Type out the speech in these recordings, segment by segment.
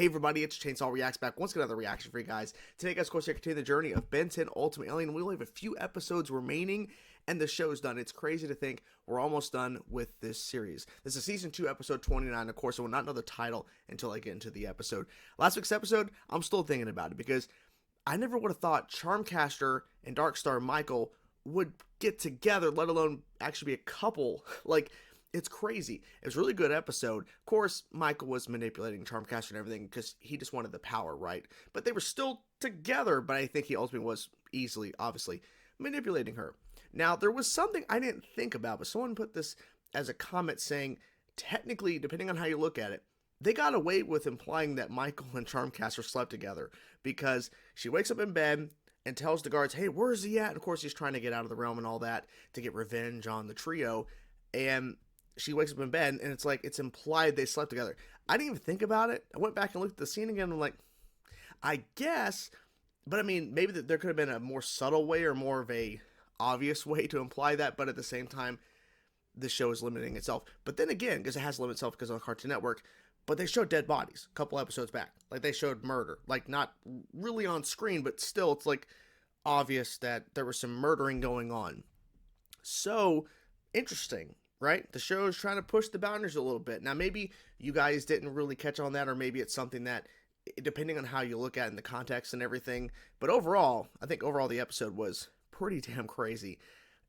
Hey everybody, it's Chainsaw Reacts back once again, another reaction for you guys. Today, guys, of course, I continue the journey of Ben 10 Ultimate Alien. We only have a few episodes remaining, and the show's done. It's crazy to think we're almost done with this series. This is Season 2, Episode 29, of course. I will not know the title until I get into the episode. Last week's episode, I'm still thinking about it, because I never would have thought Charmcaster and Darkstar Michael would get together, let alone actually be a couple. Like, it's crazy. It was a really good episode. Of course, Michael was manipulating Charmcaster and everything because he just wanted the power, right? But they were still together, but I think he ultimately was easily, obviously, manipulating her. Now, there was something I didn't think about, but someone put this as a comment saying, technically, depending on how you look at it, they got away with implying that Michael and Charmcaster slept together because she wakes up in bed and tells the guards, hey, where is he at? And of course, he's trying to get out of the realm and all that to get revenge on the trio. And she wakes up in bed, and it's like, it's implied they slept together. I didn't even think about it. I went back and looked at the scene again, and I'm like, I guess, but I mean, maybe there could have been a more subtle way or more of a obvious way to imply that, but at the same time, the show is limiting itself. But then again, because it has to limit itself because of the Cartoon Network, but they showed dead bodies a couple episodes back. Like, they showed murder. Like, not really on screen, but still, it's like obvious that there was some murdering going on. So, interesting. Right? The show is trying to push the boundaries a little bit. Now, maybe you guys didn't really catch on that, or maybe it's something that, depending on how you look at it in the context and everything. But overall, I think overall the episode was pretty damn crazy.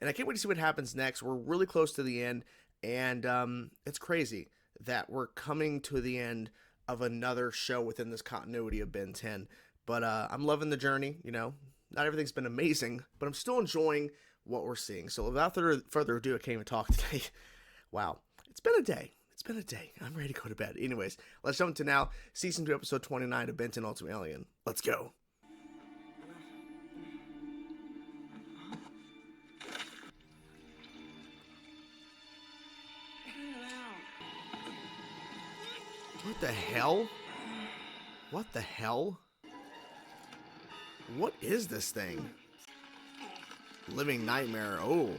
And I can't wait to see what happens next. We're really close to the end, and it's crazy that we're coming to the end of another show within this continuity of Ben 10. But I'm loving the journey, you know. Not everything's been amazing, but I'm still enjoying what we're seeing. So without further ado, I can't even talk today. Wow. It's been a day. It's been a day. I'm ready to go to bed. Anyways, let's jump to now Season 2, Episode 29 of Ben 10 Ultimate Alien. Let's go. What the hell? What the hell? What is this thing? Living nightmare. Oh.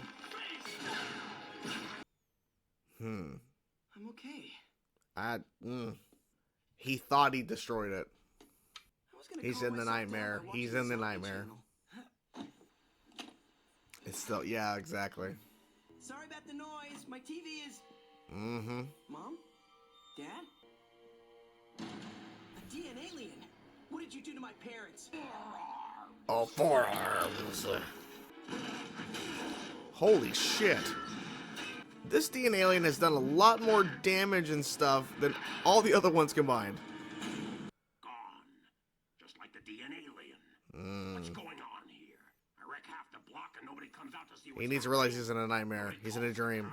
I'm okay. He thought he destroyed it. He's in the nightmare. He's in the nightmare. It's still, yeah, exactly. Sorry about the noise. My TV is... Mom? Dad? A DNA alien. What did you do to my parents? Oh, forearms. Holy shit. This DNA alien has done a lot more damage and stuff than all the other ones combined. Gone. Just like the DNA alien. What's going on here? I wreck half the block and nobody comes out to see what's He needs to realize he's in a nightmare. He's in a dream.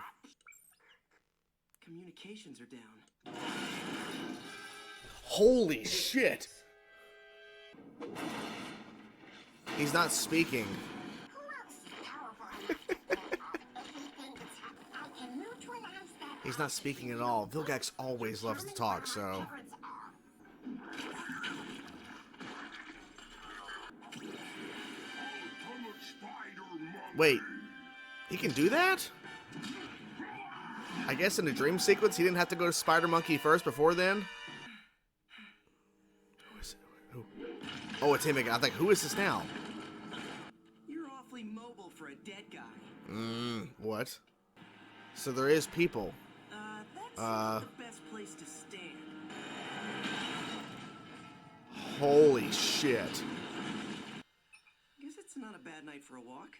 Communications are down. Holy shit. He's not speaking. He's not speaking at all. Vilgax always loves to talk, so... Wait. He can do that? I guess in the dream sequence, he didn't have to go to Spider Monkey first before then? Who is it? Who? Oh, it's him again. I think, who is this now? You're awfully mobile for a dead guy. What? So there is people. That's the best place to stand. Holy shit. Guess it's not a bad night for a walk.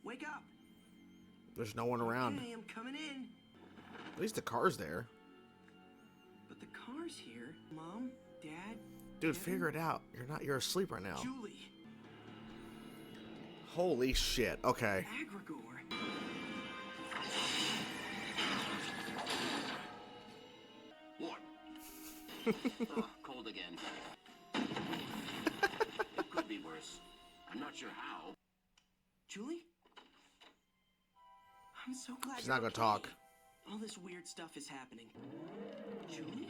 Wake up. There's no one around. Okay, I'm coming in. At least the car's there. But the car's here. Mom, Dad. Dude, Kevin? figure it out. You're asleep right now. Julie. Holy shit. Okay. Agrigor. What? Cold again. It could be worse. I'm not sure how. Julie? I'm so glad She's you're not gonna okay. talk. All this weird stuff is happening. Julie?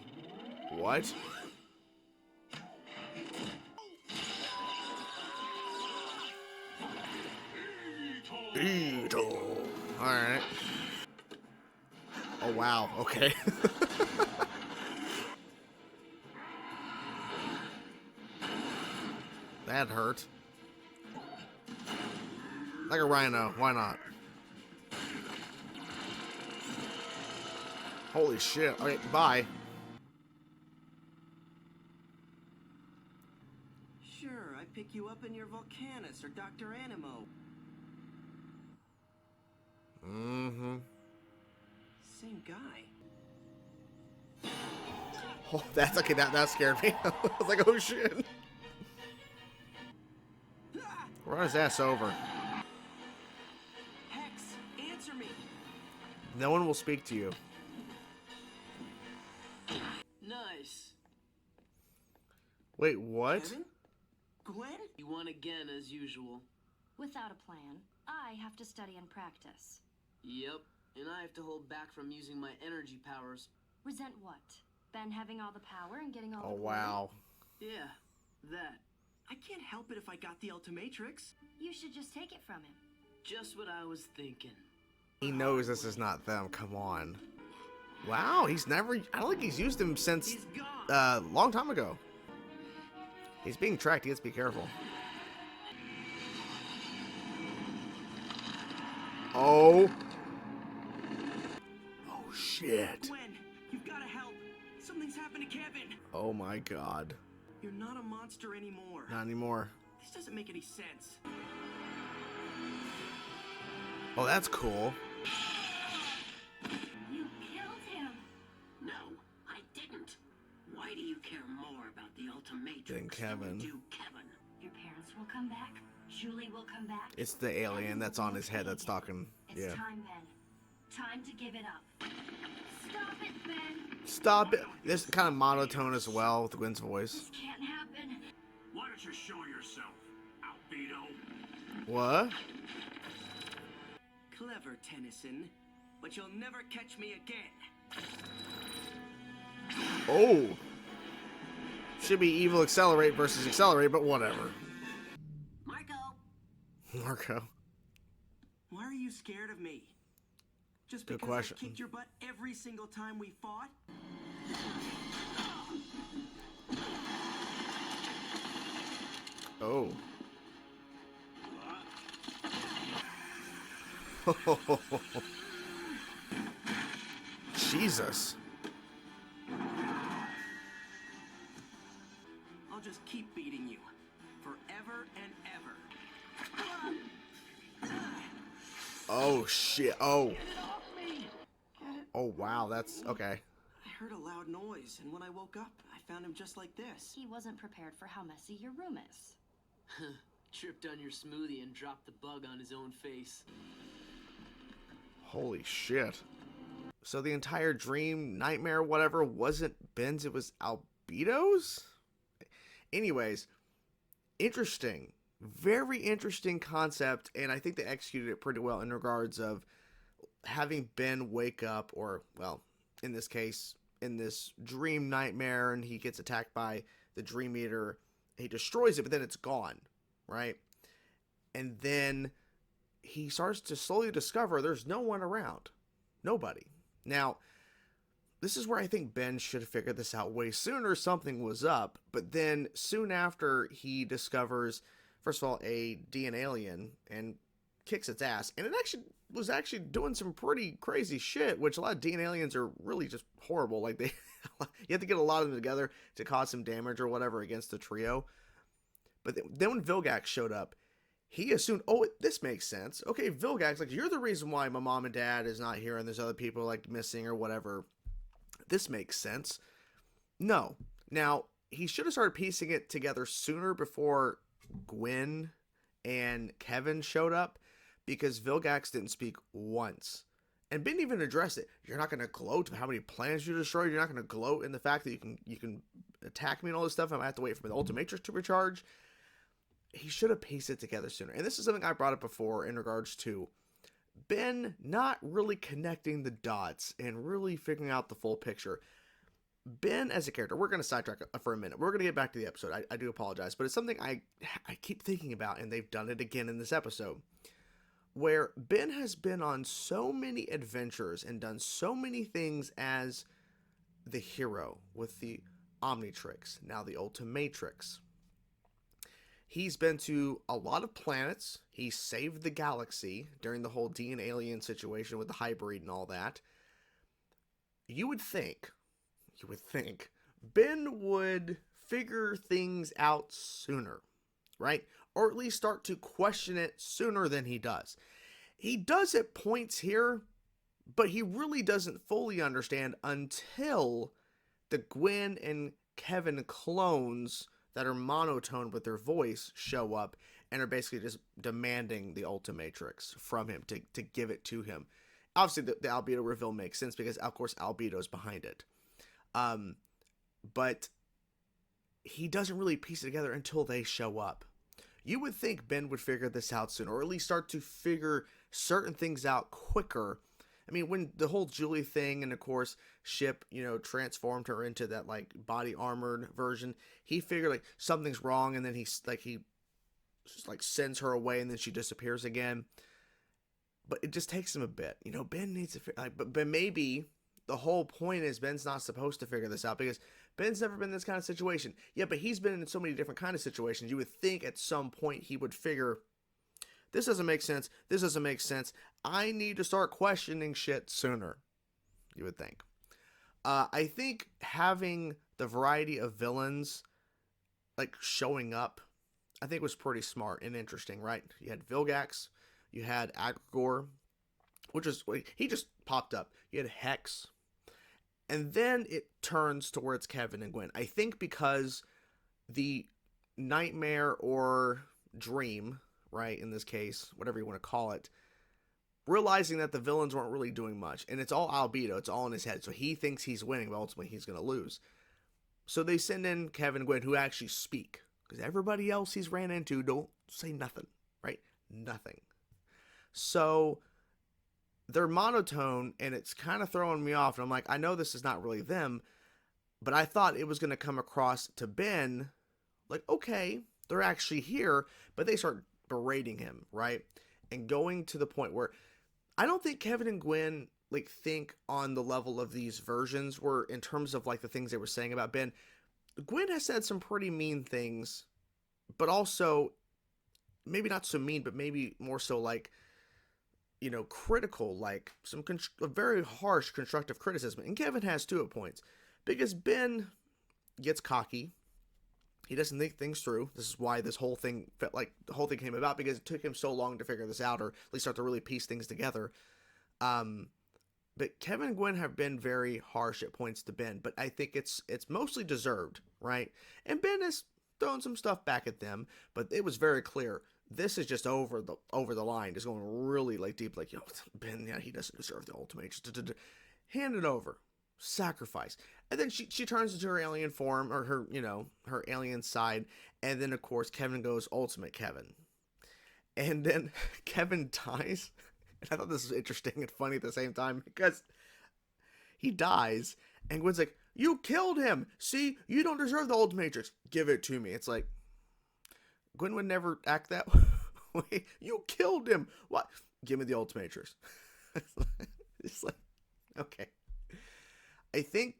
What? Beetle. Alright. Oh, wow. Okay. that hurt. Like a rhino. Why not? Holy shit. Okay, bye. Sure, I pick you up in your Volcanus or Dr. Animo. Mm-hmm. Same guy. Oh, that's okay. That scared me. I was like, oh shit. Run his ass over. Hex, answer me. No one will speak to you. Nice. Wait, what? Kevin? Gwen? You won again as usual. Without a plan, I have to study and practice. Yep, and I have to hold back from using my energy powers. Resent what? Ben having all the power and getting all Oh, the glory? wow. Yeah, that. I can't help it if I got the Ultimatrix. You should just take it from him. Just what I was thinking. He knows this is not them. Come on. Wow, he's never... I don't think he's used him since He's gone. long time ago. He's being tracked. He has to be careful. Oh. Oh, shit. Gwen, you've got to help. Something's happened to Kevin. Oh, my God. You're not a monster anymore. Not anymore. This doesn't make any sense. Oh, that's cool. You killed him! No, I didn't. Why do you care more about the Ultimatrix Than Kevin. you do Kevin? Your parents will come back. Julie will come back. It's the alien that's on his head that's talking. It's Yeah. time, Ben. Time to give it up. Stop it, Ben! Stop it. This is kind of monotone as well with Gwen's voice. This can't happen. Why don't you show yourself, albedo? What? Clever, Tennyson. But you'll never catch me again. Oh. Should be evil accelerate versus accelerate, but whatever. Marco! Marco. Why are you scared of me? Just Good because question. I kicked your butt every single time we fought? Oh. Jesus. I'll just keep beating you. Forever and ever. Oh shit. Oh. Oh wow, that's okay. I heard a loud noise, and when I woke up, I found him just like this. He wasn't prepared for how messy your room is. Tripped on your smoothie and dropped the bug on his own face. Holy shit. So the entire dream, nightmare, whatever, wasn't Ben's, it was Albedo's? Anyways, interesting. Very interesting concept, and I think they executed it pretty well in regards of having Ben wake up, or, well, in this case, in this dream nightmare, and he gets attacked by the Dream Eater. He destroys it, but then it's gone, right? And then he starts to slowly discover there's no one around. Nobody. Now, this is where I think Ben should have figured this out way sooner. Something was up. But then soon after, he discovers, first of all, a DNA alien and kicks its ass. And it actually was doing some pretty crazy shit, which a lot of DNA aliens are really just horrible. Like, you have to get a lot of them together to cause some damage or whatever against the trio. But then when Vilgax showed up, he assumed, oh, this makes sense. Okay, Vilgax, like, you're the reason why my mom and dad is not here and there's other people, like, missing or whatever. This makes sense. No. Now, he should have started piecing it together sooner before Gwen and Kevin showed up, because Vilgax didn't speak once. And didn't even address it. You're not going to gloat how many planets you destroyed. You're not going to gloat in the fact that you can attack me and all this stuff. I'm going to have to wait for the Ultimatrix to recharge. He should have pieced it together sooner. And this is something I brought up before in regards to Ben not really connecting the dots and really figuring out the full picture. Ben as a character, we're going to sidetrack for a minute. We're going to get back to the episode. I do apologize, but it's something I keep thinking about, and they've done it again in this episode, where Ben has been on so many adventures and done so many things as the hero with the Omnitrix, now the Ultimatrix. He's been to a lot of planets. He saved the galaxy during the whole D and alien situation with the hybrid and all that. You would think Ben would figure things out sooner, right? Or at least start to question it sooner than he does. He does at points here, but he really doesn't fully understand until the Gwen and Kevin clones that are monotone with their voice show up and are basically just demanding the Ultimatrix from him to give it to him. Obviously, the albedo reveal makes sense because, of course, albedo's behind it. But he doesn't really piece it together until they show up. You would think Ben would figure this out sooner, or at least start to figure certain things out quicker. I mean, when the whole Julie thing, and of course, Ship, transformed her into that, like, body armored version, he figured, like, something's wrong, and then he just, like, sends her away, and then she disappears again. But it just takes him a bit. Ben needs to figure, but maybe the whole point is Ben's not supposed to figure this out because Ben's never been in this kind of situation. Yeah, but he's been in so many different kind of situations. You would think at some point he would figure, this doesn't make sense. This doesn't make sense. I need to start questioning shit sooner. You would think. I think having the variety of villains, like, showing up, I think was pretty smart and interesting, right? You had Vilgax. You had Agrigor, he just popped up. You had Hex. And then it turns towards Kevin and Gwen. I think because the nightmare or dream, right, in this case, whatever you want to call it, realizing that the villains weren't really doing much. And it's all albedo. It's all in his head. So he thinks he's winning, but ultimately he's going to lose. So they send in Kevin and Gwen, who actually speak. Because everybody else he's ran into don't say nothing, right? Nothing. So they're monotone, and it's kind of throwing me off. And I'm like, I know this is not really them, but I thought it was going to come across to Ben like, okay, they're actually here, but they start berating him, right? And going to the point where I don't think Kevin and Gwen, like, think on the level of these versions were in terms of, like, the things they were saying about Ben. Gwen has said some pretty mean things, but also maybe not so mean, but maybe more so, like, critical, like some very harsh constructive criticism. And Kevin has too at points, because Ben gets cocky. He doesn't think things through. This is why this whole thing felt like the whole thing came about, because it took him so long to figure this out, or at least start to really piece things together. But Kevin and Gwen have been very harsh at points to Ben, but I think it's mostly deserved, right? And Ben has thrown some stuff back at them, but it was very clear this is just over the line, just going really, like, deep, like, Ben, yeah, he doesn't deserve the ultimate. Just hand it over, sacrifice. And then she turns into her alien form, or her her alien side, and then of course Kevin goes ultimate Kevin, and then Kevin dies. And I thought this was interesting and funny at the same time, because he dies, and Gwen's like, "You killed him. See, you don't deserve the Ultimatrix. Give it to me." It's like, Gwen would never act that way. You killed him. What? Give me the Ultimatrix. It's like, okay. I think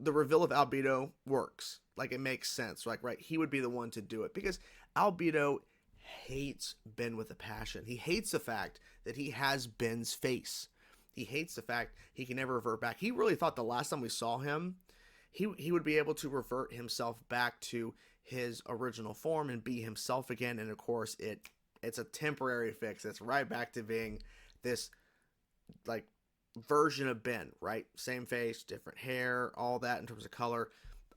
the reveal of albedo works. Like, it makes sense. Like, right, he would be the one to do it, because albedo hates Ben with a passion. He hates the fact that he has Ben's face. He hates the fact he can never revert back. He really thought the last time we saw him, he would be able to revert himself back to his original form and be himself again. And of course it's a temporary fix. It's right back to being this, like, version of Ben, right? Same face, different hair, all that in terms of color,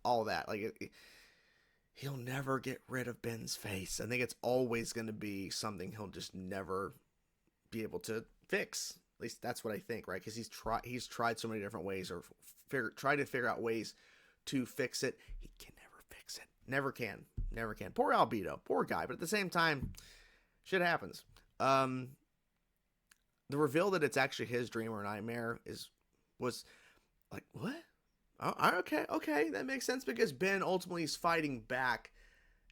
all that. Like, he'll never get rid of Ben's face. I think it's always going to be something he'll just never be able to fix. At least that's what I think, right? Because he's tried so many different ways, or tried to figure out ways to fix it. He can never fix it. Never can. Poor albedo. Poor guy. But at the same time, shit happens. The reveal that it's actually his dream or nightmare was like, what? Oh, okay, that makes sense, because Ben ultimately is fighting back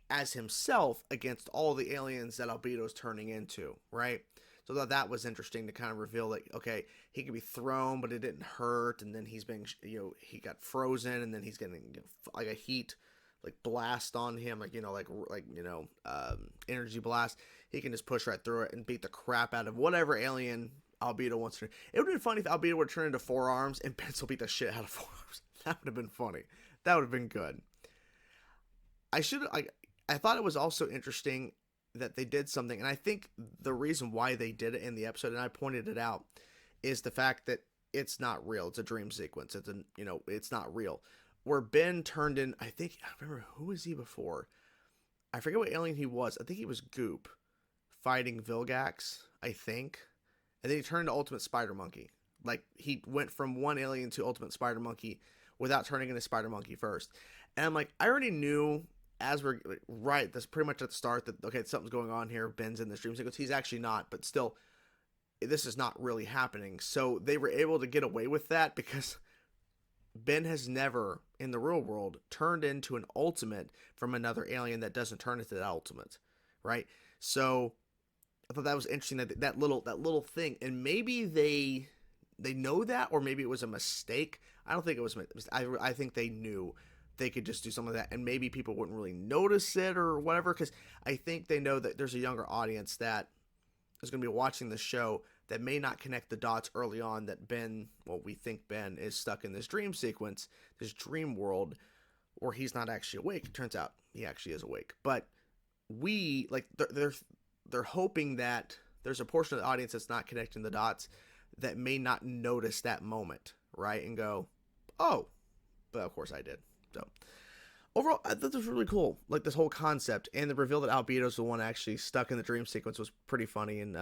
as himself against all the aliens that albedo's turning into, right? So that was interesting to kind of reveal that, okay, he could be thrown, but it didn't hurt, and then he's being, he got frozen, and then he's getting like a heat, like blast on him, like, energy blast, he can just push right through it and beat the crap out of whatever alien Albedo wants to. It would have been funny if Albedo would turn into forearms and Pencil beat the shit out of forearms. That would have been funny. That would have been good. I thought it was also interesting that they did something, and I think the reason why they did it in the episode, and I pointed it out, is the fact that it's not real. It's a dream sequence. It's not real. Where Ben turned in, I remember, who was he before? I forget what alien he was. I think he was Goop fighting Vilgax, I think. And then he turned to Ultimate Spider Monkey. Like, he went from one alien to Ultimate Spider Monkey without turning into Spider Monkey first. And I'm like, I already knew that's pretty much at the start that, okay, something's going on here. Ben's in this dream sequence. He's actually not, but still, this is not really happening. So they were able to get away with that because Ben has never, in the real world, turned into an ultimate from another alien that doesn't turn into that ultimate, right? So I thought that was interesting, that little thing, and maybe they know that, or maybe it was a mistake. I don't think it was. I think they knew they could just do some of that, and maybe people wouldn't really notice it or whatever, because I think they know that there's a younger audience that is going to be watching the show that may not connect the dots early on that we think Ben is stuck in this dream sequence, this dream world, where he's not actually awake. It turns out he actually is awake. But they're hoping that there's a portion of the audience that's not connecting the dots that may not notice that moment, right? And go, oh, but of course I did. So overall, I thought this was really cool. Like, this whole concept, and the reveal that Albedo's the one actually stuck in the dream sequence was pretty funny, and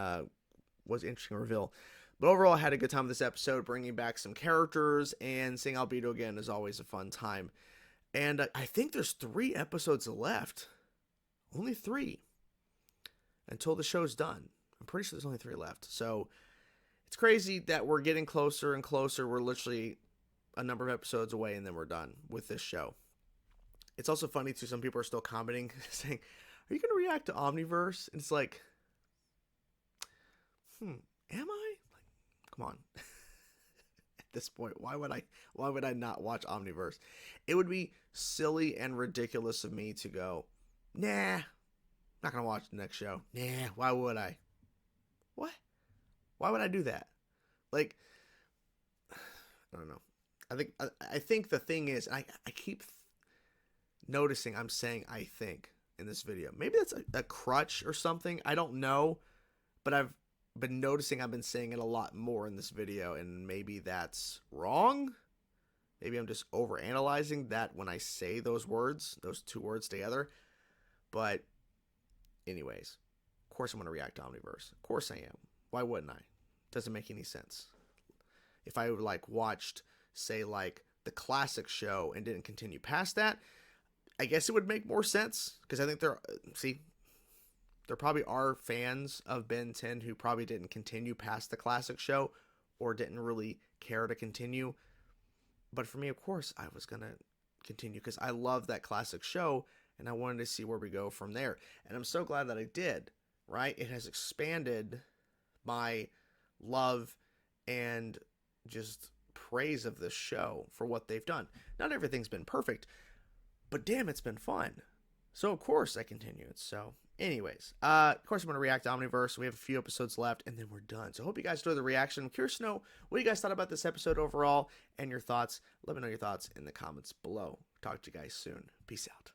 was an interesting reveal. But overall, I had a good time with this episode, bringing back some characters, and seeing Albedo again is always a fun time. And I think there's 3 episodes left. Only 3. Until the show's done. I'm pretty sure there's only 3 left. So it's crazy that we're getting closer and closer. We're literally a number of episodes away, and then we're done with this show. It's also funny, too, some people are still commenting, saying, are you going to react to Omniverse? And it's like, am I? Like, come on. At this point, why would I not watch Omniverse? It would be silly and ridiculous of me to go, nah, not going to watch the next show. Nah, why would I? What? Why would I do that? Like, I don't know. I think the thing is, I keep noticing I'm saying I think in this video. Maybe that's a crutch or something. I don't know. But I've been noticing I've been saying it a lot more in this video, and maybe that's wrong. Maybe I'm just overanalyzing that when I say those words, those 2 words together. But anyways, of course I'm going to react to Omniverse. Of course I am. Why wouldn't I? Doesn't make any sense. If I watched, say, the classic show and didn't continue past that, I guess it would make more sense, because I think there probably are fans of Ben 10 who probably didn't continue past the classic show or didn't really care to continue. But for me, of course, I was going to continue because I love that classic show and I wanted to see where we go from there. And I'm so glad that I did, right? It has expanded my love and just praise of this show for what they've done. Not everything's been perfect, but damn, it's been fun. So of course I continued. So anyways, of course I'm going to react to Omniverse. We have a few episodes left and then we're done. So I hope you guys enjoyed the reaction. I'm curious to know what you guys thought about this episode overall and your thoughts. Let me know your thoughts in the comments below. Talk to you guys soon. Peace out.